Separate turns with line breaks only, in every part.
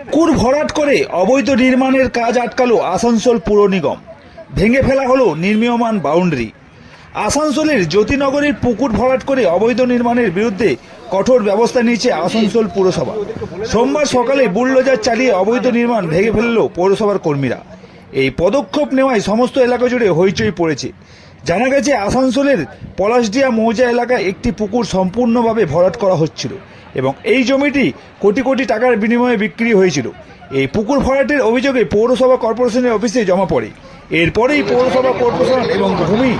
পুকুর ভরাট করে অবৈধ নির্মাণের কাজ আটকালো আসানসোল পুর নিগম। ভেঙে ফেলা হলো নির্মীয়মান বাউন্ডারি। আসানসোলের জ্যোতিনগরের পুকুর ভরাট করে অবৈধ নির্মাণের বিরুদ্ধে কঠোর ব্যবস্থা নিয়েছে আসানসোল পুরসভা। সোমবার সকালে বুলডোজার চালিয়ে অবৈধ নির্মাণ ভেঙে ফেলল পৌরসভার কর্মীরা। এই পদক্ষেপ নেওয়ায় সমস্ত এলাকা জুড়ে হইচই পড়েছে। জানা গেছে আসানসোলের পলাশডিয়া মৌজা এলাকায় একটি পুকুর সম্পূর্ণভাবে ভরাট করা হচ্ছিল এবং এই জমিটি কোটি কোটি টাকার বিনিময়ে বিক্রি হয়েছিল। এই পুকুর ভরাটের অভিযোগে পৌরসভা কর্পোরেশনের অফিসে জমা পড়ে। এরপরেই পৌরসভা কর্পোরেশন এবং ভূমি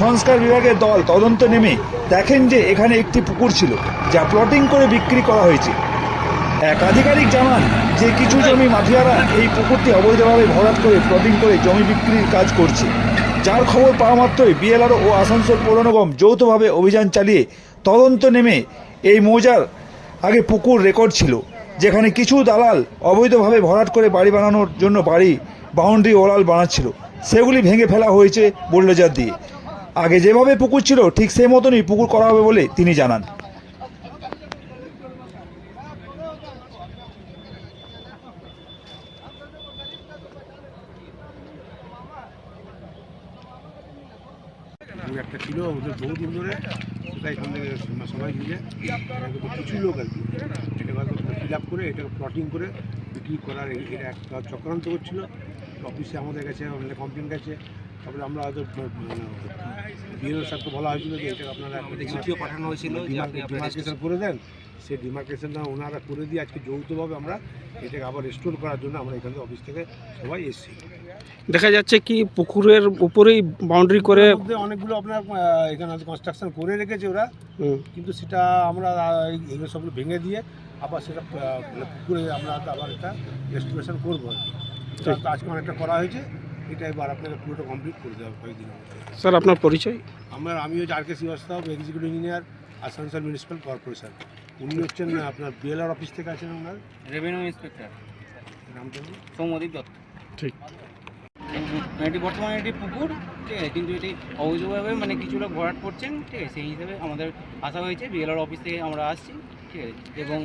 সংস্কার বিভাগের দল তদন্ত নেমে দেখেন যে এখানে একটি পুকুর ছিল যা প্লটিং করে বিক্রি করা হয়েছে। এক আধিকারিক জানান যে কিছু জমি মাফিয়ারা এই পুকুরটি অবৈধভাবে ভরাট করে প্লটিং করে জমি বিক্রির কাজ করছে, যার খবর পাওয়া মাত্রই বিএলআরও ও আসানসোল পৌর নিগম যৌথভাবে অভিযান চালিয়ে তদন্ত নেমে এই মৌজার আগে পুকুর রেকর্ড ছিল, যেখানে কিছু দালাল অবৈধভাবে ভরাট করে বাড়ি বানানোর জন্য বাউন্ডারি ওয়াল বানাচ্ছিল, সেগুলি ভেঙে ফেলা হয়েছে বুলডোজার দিয়ে। আগে যেভাবে পুকুর ছিল ঠিক সেই মতনই পুকুর করা হবে বলে তিনি জানান।
একটা ছিল ওদের বহুদিন ধরে, সেটা এখান থেকে সবাই মিলে কিছু লোক আর কি এটাকে ফিল আপ করে এটাকে প্লটিং করে বিক্রি করার এটা একটা চক্রান্ত করছিল। অফিসে আমাদের কাছে অনেক কমপ্লেন গেছে। তারপরে আমরা হয়তো বিএলও স্যারকে বলা হয়েছিল যে এটা আপনারা চিঠিও পাঠানো হয়েছিল ডিমার্কেশন করে দেন। সেই ডিমার্কেশনটা ওনারা করে দিয়ে আজকে যৌথভাবে আমরা এটাকে আবার রেস্টোর করার জন্য আমরা এখান থেকে অফিস থেকে সবাই এসেছি।
দেখা যাচ্ছে কি পুকুরের উপরেই বাউন্ডারি করে
অনেকগুলো আপনার এখানে কনস্ট্রাকশন করে রেখেছে ওরা, কিন্তু সেটা আমরা এগুলো সবগুলো ভেঙে দিয়ে আবার সেটা পুকুরে আমরা আবার এটা রেস্টোরেশন করবো আর কি। আজকে অনেকটা করা হয়েছে, এটা এবার আপনাকে পুরোটা কমপ্লিট করে দেওয়া কয়েকদিনের মধ্যে।
স্যার আপনার পরিচয়?
আমি হচ্ছে R K Shrivastava, executive engineer, Asansol municipal corporation. উনি হচ্ছেন আপনার বিএলআর অফিস থেকে আছেন, ওনার
রেভিনিউ ইন্সপেক্টর
নামটা
সৌম্যদীপ দত্ত।
ঠিক।
এটি বর্তমানে এটি পুকুর, ঠিক আছে, কিন্তু এটি অবৈধভাবে মানে কিছু লোক ভরাট করছেন, ঠিক আছে। সেই হিসাবে আমাদের আসা হয়েছে, বিএলআর অফিস থেকে আমরা আসছি, ঠিক আছে, এবং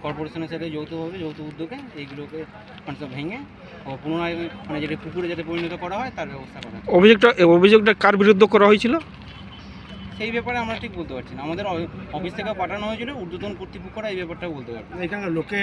কর্পোরেশনের সাথে যৌথ উদ্যোগে এইগুলোকে মানে সব ভেঙে ও পুনরায় মানে যেটা পুকুরে যাতে পরিণত করা হয় তার ব্যবস্থা করা হয়।
অভিযোগটা কার বিরুদ্ধে করা হয়েছিল
সেই ব্যাপারে আমরা ঠিক বলতে পারছি না। আমাদের অফিস থেকে পাঠানো হয়েছিল, ঊর্ধ্বতন কর্তৃপক্ষরা এই ব্যাপারটা বলতে পারবে।
এখানে লোকে